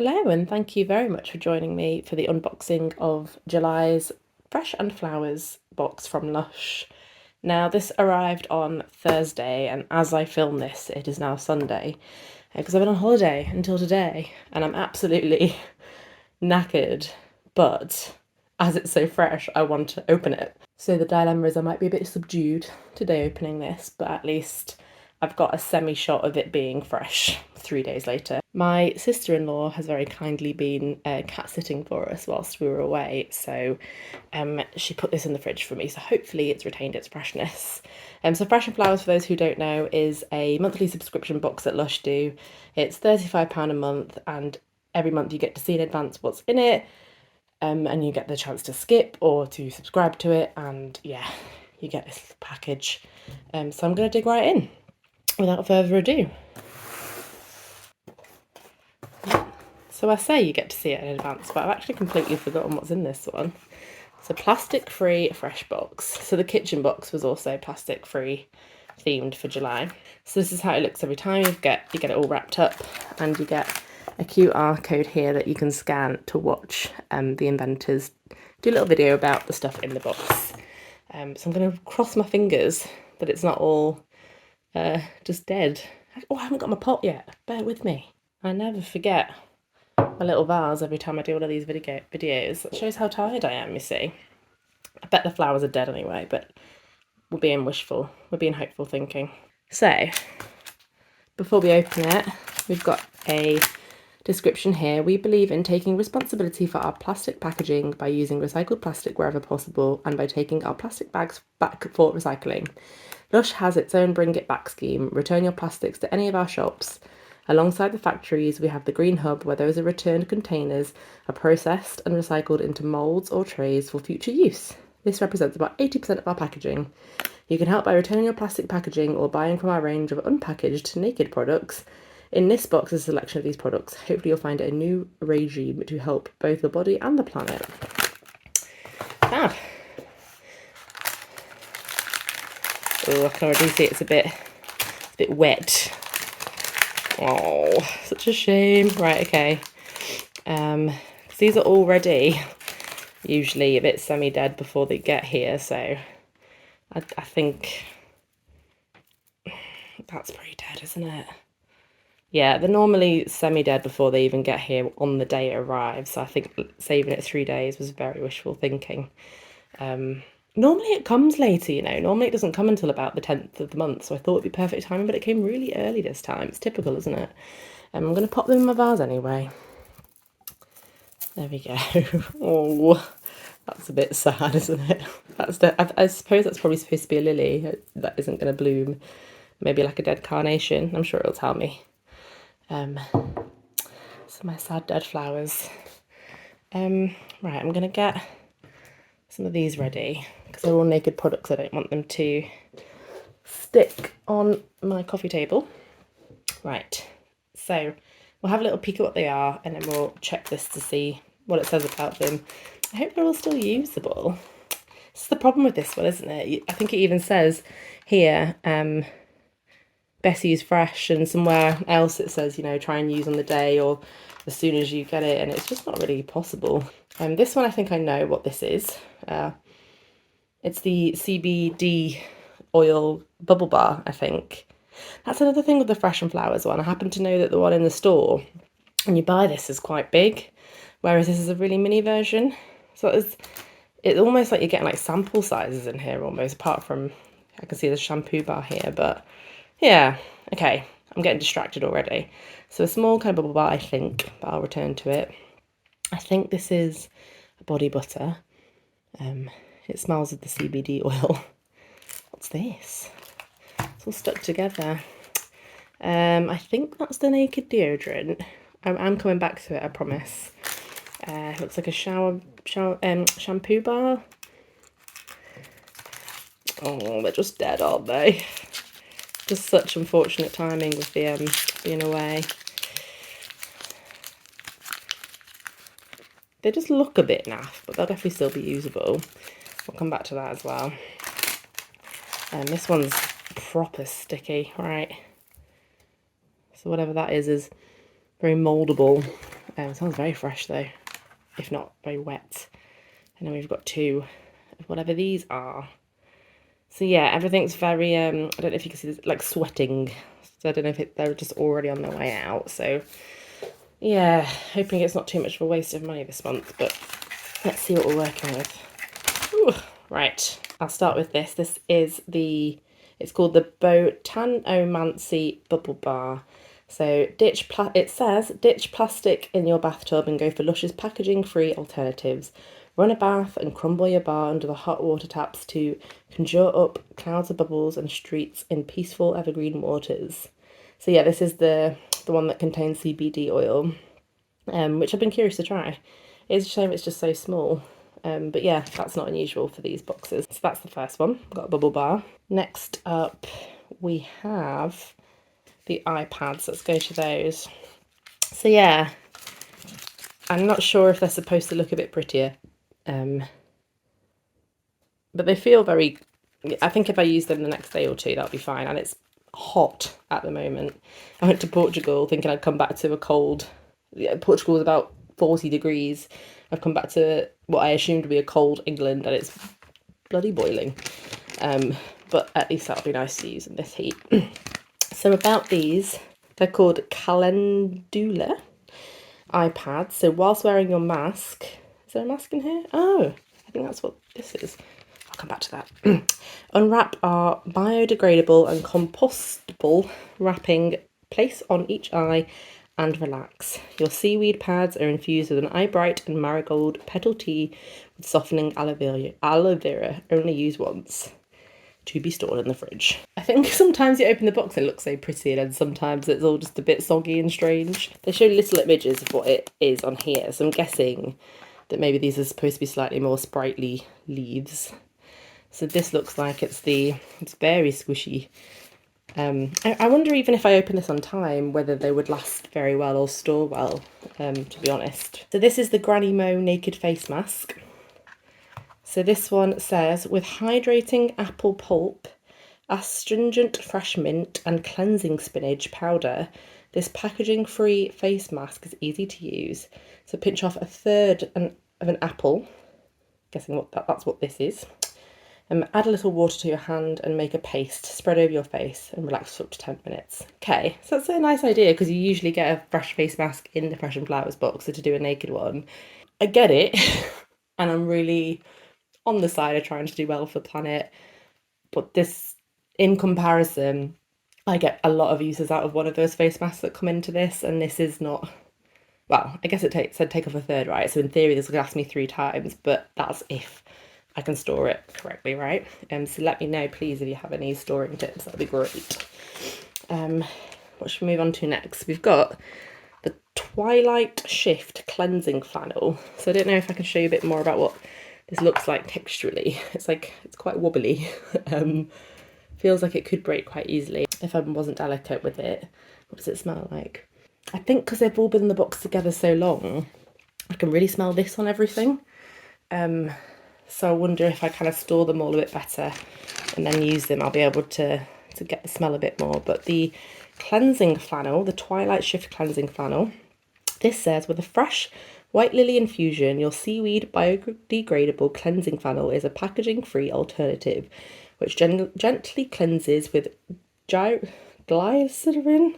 Hello and thank you very much for joining me for the unboxing of July's Fresh and Flowers box from LUSH. Now this arrived on Thursday and as I film this it is now Sunday because I've been on holiday until today and I'm absolutely knackered, but as it's so fresh I want to open it. So the dilemma is I might be a bit subdued today opening this, but at least I've got a semi-shot of it being fresh 3 days later. My sister-in-law has very kindly been cat sitting for us whilst we were away, so she put this in the fridge for me, so hopefully it's retained its freshness. So Fresh and Flowers, for those who don't know, is a monthly subscription box that LUSH do. It's £35 a month, and every month you get to see in advance what's in it, and you get the chance to skip or to subscribe to it, and yeah, you get this package. So I'm going to dig right in without further ado. So I say you get to see it in advance, but I've actually completely forgotten what's in this one. It's a plastic-free fresh box. So the kitchen box was also plastic-free themed for July. So this is how it looks every time. You get it all wrapped up, and you get a QR code here that you can scan to watch the inventors do a little video about the stuff in the box. So I'm going to cross my fingers that it's not all just dead. Oh, I haven't got my pot yet. Bear with me. I never forget my little vase every time I do one of these videos. It shows how tired I am, you see. I bet the flowers are dead anyway, but we're being wishful. We're being hopeful thinking. So, before we open it, we've got a description here. We believe in taking responsibility for our plastic packaging by using recycled plastic wherever possible and by taking our plastic bags back for recycling. LUSH has its own Bring It Back scheme. Return your plastics to any of our shops. Alongside the factories, we have the Green Hub, where those returned containers are processed and recycled into moulds or trays for future use. This represents about 80% of our packaging. You can help by returning your plastic packaging or buying from our range of unpackaged naked products. In this box is a selection of these products. Hopefully you'll find a new regime to help both the body and the planet. Fab. Oh, I can already see it's a bit wet. Oh, such a shame. Right, okay. These are already usually a bit semi-dead before they get here, so I think that's pretty dead, isn't it? Yeah, they're normally semi-dead before they even get here on the day it arrives, so I think saving it 3 days was very wishful thinking. Normally it comes later, you know. Normally it doesn't come until about the 10th of the month, so I thought it'd be perfect timing, but it came really early this time. It's typical, isn't it? I'm going to pop them in my vase anyway. There we go. Oh, that's a bit sad, isn't it? I suppose that's probably supposed to be a lily that isn't going to bloom. Maybe like a dead carnation. I'm sure it'll tell me. So my sad dead flowers. Right, I'm going to get some of these ready because they're all naked products. I don't want them to stick on my coffee table. Right, so we'll have a little peek at what they are and then we'll check this to see what it says about them. I hope they're all still usable. This is the problem with this one, isn't it? I think it even says here, best use fresh, and somewhere else it says, you know, try and use on the day or as soon as you get it, and it's just not really possible. This one, I think I know what this is. It's the CBD oil bubble bar, I think. That's another thing with the Fresh and Flowers one. I happen to know that the one in the store, when you buy this, is quite big, whereas this is a really mini version. So it's almost like you're getting like sample sizes in here almost, apart from, I can see the shampoo bar here, but yeah, okay, I'm getting distracted already. So a small kind of bubble bar, I think, but I'll return to it. I think this is a body butter. It smells of the CBD oil. What's this? It's all stuck together. I think that's the naked deodorant. I'm coming back to it, I promise. It looks like a shampoo bar. Oh, they're just dead, aren't they? Just such unfortunate timing with the being away. They just look a bit naff, but they'll definitely still be usable. We'll come back to that as well. And this one's proper sticky, right? So whatever that is very moldable. It sounds very fresh though, if not very wet. And then we've got 2 of whatever these are. So yeah, everything's very, I don't know if you can see this, like sweating. So I don't know if they're just already on their way out. So yeah, hoping it's not too much of a waste of money this month, but let's see what we're working with. Ooh, right, I'll start with this. This is it's called the Botanomancy Bubble Bar. So it says, ditch plastic in your bathtub and go for Lush's packaging-free alternatives. Run a bath and crumble your bar under the hot water taps to conjure up clouds of bubbles and streets in peaceful evergreen waters. So yeah, this is the one that contains CBD oil, which I've been curious to try. It's a shame it's just so small. But yeah, that's not unusual for these boxes. So that's the first one. Got a bubble bar. Next up, we have the iPads. Let's go to those. So yeah, I'm not sure if they're supposed to look a bit prettier. But they feel very, I think if I use them the next day or two, that'll be fine. And it's hot at the moment. I went to Portugal thinking I'd come back to a cold. Yeah, Portugal was about 40 degrees. I've come back to what I assumed would be a cold England, and it's bloody boiling. But at least that'll be nice to use in this heat. So about these, they're called Calendula iPads. So whilst wearing your mask, is there a mask in here? Oh, I think that's what this is. I'll come back to that. Unwrap our biodegradable and compostable wrapping. Place on each eye and relax. Your seaweed pads are infused with an eye bright and marigold petal tea with softening aloe vera. Only use once. To be stored in the fridge. I think sometimes you open the box and it looks so pretty, and then sometimes it's all just a bit soggy and strange. They show little images of what it is on here, so I'm guessing that maybe these are supposed to be slightly more sprightly leaves. So this looks like it's very squishy. I wonder even if I open this on time whether they would last very well or store well, to be honest. So this is the Granny Mo Naked Face Mask. So this one says, with hydrating apple pulp, astringent fresh mint and cleansing spinach powder, this packaging-free face mask is easy to use. So pinch off 1/3 of an apple, guessing that's what this is. Add a little water to your hand and make a paste. Spread over your face and relax for up to 10 minutes. Okay, so that's a nice idea because you usually get a fresh face mask in the Fresh and Flowers box, so to do a naked one. I get it, and I'm really on the side of trying to do well for the planet, but this, in comparison, I get a lot of uses out of one of those face masks that come into this, and this is not, well, I guess it said take off 1/3, right? So in theory this will last me 3 times, but that's if I can store it correctly, right? So let me know please if you have any storing tips, that'd be great. What should we move on to next? We've got the Twilight Shift Cleansing Flannel. So I don't know if I can show you a bit more about what this looks like texturally. It's quite wobbly. Feels like it could break quite easily if I wasn't delicate with it. What does it smell like? I think because they've all been in the box together so long, I can really smell this on everything. So I wonder if I kind of store them all a bit better and then use them, I'll be able to get the smell a bit more. But the cleansing flannel, the Twilight Shift Cleansing Flannel, this says, with a fresh white lily infusion, your seaweed biodegradable cleansing flannel is a packaging-free alternative which gently cleanses with glycerin,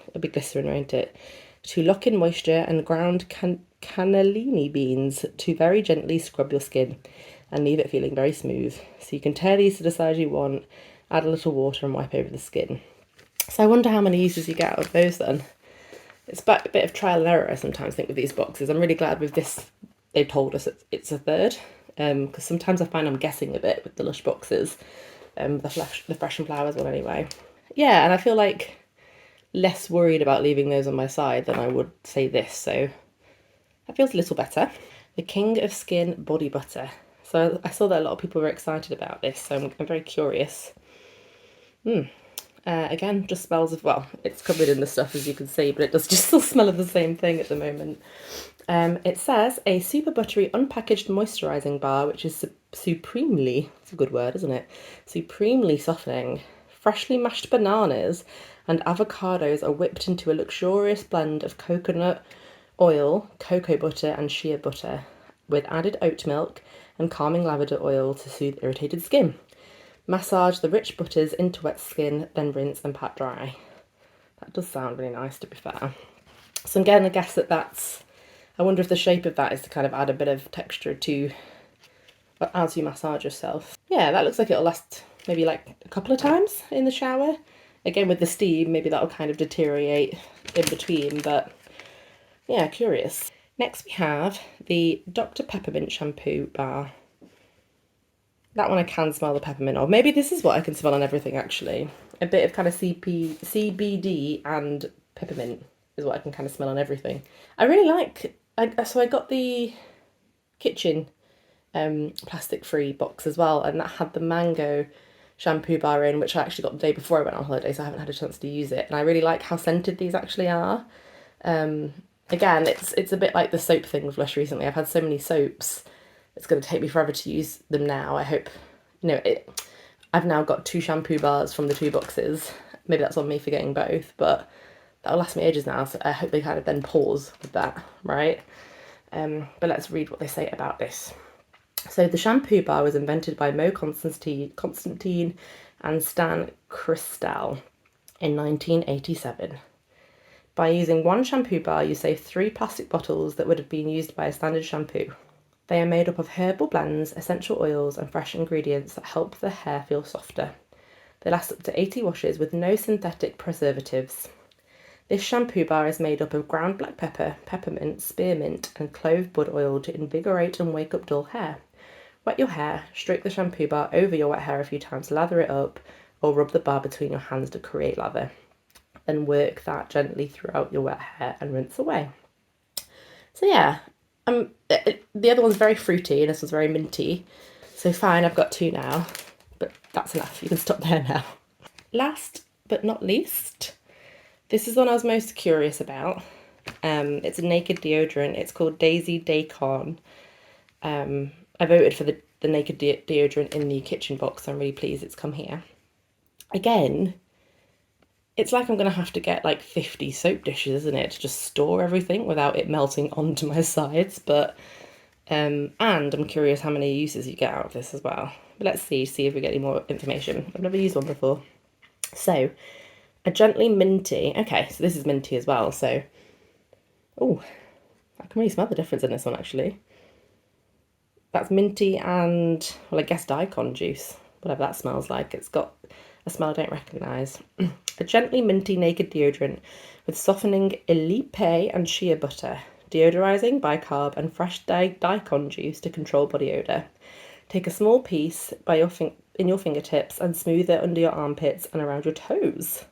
it'll be glycerin, won't it, to lock in moisture, and ground cannellini beans to very gently scrub your skin and leave it feeling very smooth. So you can tear these to the size you want, add a little water and wipe over the skin. So I wonder how many uses you get out of those then. It's a bit of trial and error, I sometimes think, with these boxes. I'm really glad with this they've told us it's 1/3, because sometimes I find I'm guessing a bit with the Lush boxes, the Fresh and Flowers one anyway. Yeah, and I feel like less worried about leaving those on my side than I would say this, so that feels a little better. The King of Skin Body Butter. So I saw that a lot of people were excited about this, so I'm very curious. Again, just smells of, well, it's covered in the stuff as you can see, but it does just still smell of the same thing at the moment. It says, a super buttery unpackaged moisturizing bar, which is supremely, it's a good word, isn't it? Supremely softening. Freshly mashed bananas and avocados are whipped into a luxurious blend of coconut, oil, cocoa butter and shea butter with added oat milk and calming lavender oil to soothe irritated skin. Massage the rich butters into wet skin, then rinse and pat dry. That does sound really nice, to be fair. So I'm getting a guess that that's, I wonder if the shape of that is to kind of add a bit of texture to as you massage yourself. Yeah, that looks like it'll last maybe like a couple of times in the shower. Again, with the steam, maybe that'll kind of deteriorate in between, but yeah, curious. Next we have the Dr. Peppermint Shampoo Bar. That one I can smell the peppermint of. Maybe this is what I can smell on everything, actually. A bit of kind of CBD and peppermint is what I can kind of smell on everything. I really like, so I got the kitchen plastic-free box as well, and that had the mango shampoo bar in, which I actually got the day before I went on holiday, so I haven't had a chance to use it. And I really like how scented these actually are. Again, it's a bit like the soap thing with Lush recently. I've had so many soaps, it's going to take me forever to use them now. I hope, I've now got 2 shampoo bars from the 2 boxes. Maybe that's on me for getting both, but that'll last me ages now, so I hope they kind of then pause with that, right? But let's read what they say about this. So the shampoo bar was invented by Mo Constantine and Stan Cristal in 1987. By using 1 shampoo bar, you save 3 plastic bottles that would have been used by a standard shampoo. They are made up of herbal blends, essential oils, and fresh ingredients that help the hair feel softer. They last up to 80 washes with no synthetic preservatives. This shampoo bar is made up of ground black pepper, peppermint, spearmint, and clove bud oil to invigorate and wake up dull hair. Wet your hair, stroke the shampoo bar over your wet hair a few times, lather it up, or rub the bar between your hands to create lather. Then work that gently throughout your wet hair and rinse away. So yeah, the other one's very fruity and this one's very minty. So fine, I've got 2 now, but that's enough. You can stop there now. Last but not least, this is the one I was most curious about. It's a naked deodorant. It's called Daisy Daycon. I voted for the naked deodorant in the kitchen box, so I'm really pleased it's come here. Again, it's like I'm going to have to get like 50 soap dishes, isn't it, to just store everything without it melting onto my sides. But, and I'm curious how many uses you get out of this as well. But let's see if we get any more information. I've never used one before. So, a gently minty, okay, so this is minty as well, so, oh, I can really smell the difference in this one actually. That's minty and, well, I guess daikon juice, whatever that smells like. It's got a smell I don't recognise. A gently minty naked deodorant with softening Elipe and shea butter, deodorising, bicarb and fresh daikon juice to control body odour. Take a small piece in your fingertips and smooth it under your armpits and around your toes.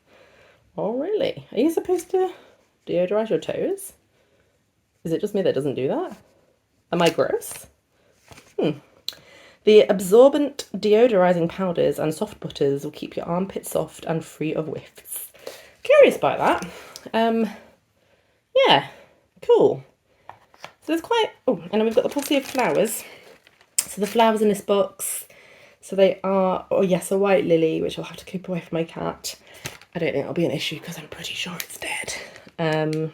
Oh, really? Are you supposed to deodorise your toes? Is it just me that doesn't do that? Am I gross? The absorbent deodorising powders and soft butters will keep your armpits soft and free of whiffs. Curious about that. Yeah, cool. So there's quite, oh, and then we've got the posse of flowers. So the flowers in this box, so they are, oh yes, a white lily, which I'll have to keep away from my cat. I don't think that'll be an issue because I'm pretty sure it's dead.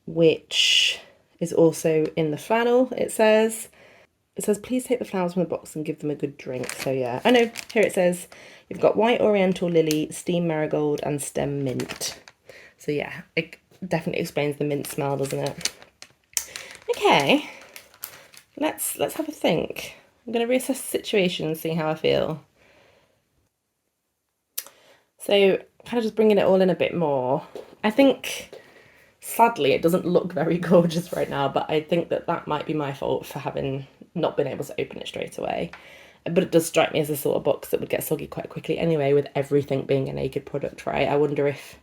Which is also in the flannel, it says, please take the flowers from the box and give them a good drink. So yeah, I know, here it says, you've got white oriental lily, steam marigold, and stem mint. So yeah, it definitely explains the mint smell, doesn't it? Okay, let's have a think. I'm going to reassess the situation and see how I feel. So kind of just bringing it all in a bit more. I think, sadly, it doesn't look very gorgeous right now, but I think that might be my fault for having not been able to open it straight away. But it does strike me as a sort of box that would get soggy quite quickly anyway, with everything being a naked product, right? I wonder if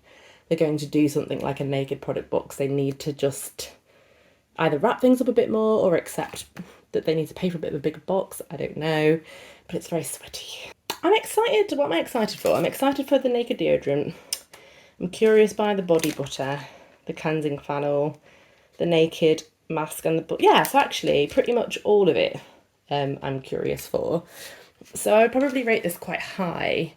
they're going to do something like a naked product box. They need to just either wrap things up a bit more or accept that they need to pay for a bit of a bigger box. I don't know, but it's very sweaty. I'm excited. What am I excited for? I'm excited for the naked deodorant. I'm curious by the body butter, the cleansing flannel, the naked mask, and the, yeah, so actually pretty much all of it I'm curious for. So I would probably rate this quite high,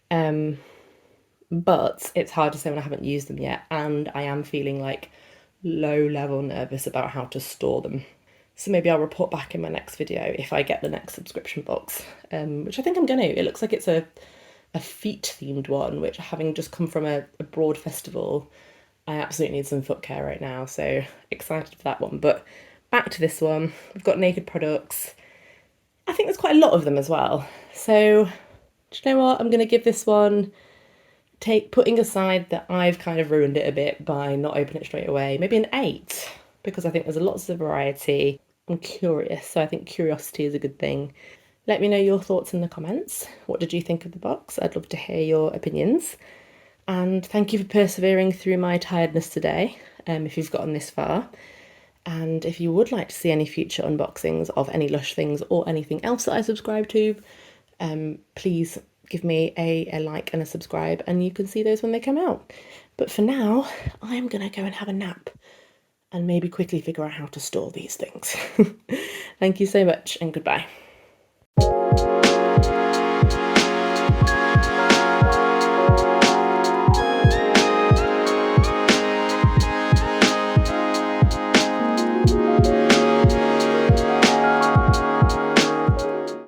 but it's hard to say when I haven't used them yet, and I am feeling like low level nervous about how to store them. So maybe I'll report back in my next video if I get the next subscription box, which I think I'm going to. It looks like it's a feet themed one, which, having just come from a broad festival, I absolutely need some foot care right now. So excited for that one. But back to this one, we've got naked products. I think there's quite a lot of them as well. So do you know what? I'm going to give this one, putting aside that I've kind of ruined it a bit by not opening it straight away, maybe an 8, because I think there's lots of variety. I'm curious, so I think curiosity is a good thing. Let me know your thoughts in the comments. What did you think of the box? I'd love to hear your opinions. And thank you for persevering through my tiredness today, if you've gotten this far. And if you would like to see any future unboxings of any Lush things or anything else that I subscribe to, please give me a like and a subscribe, and you can see those when they come out. But for now, I'm gonna go and have a nap and maybe quickly figure out how to store these things. Thank you so much, and goodbye.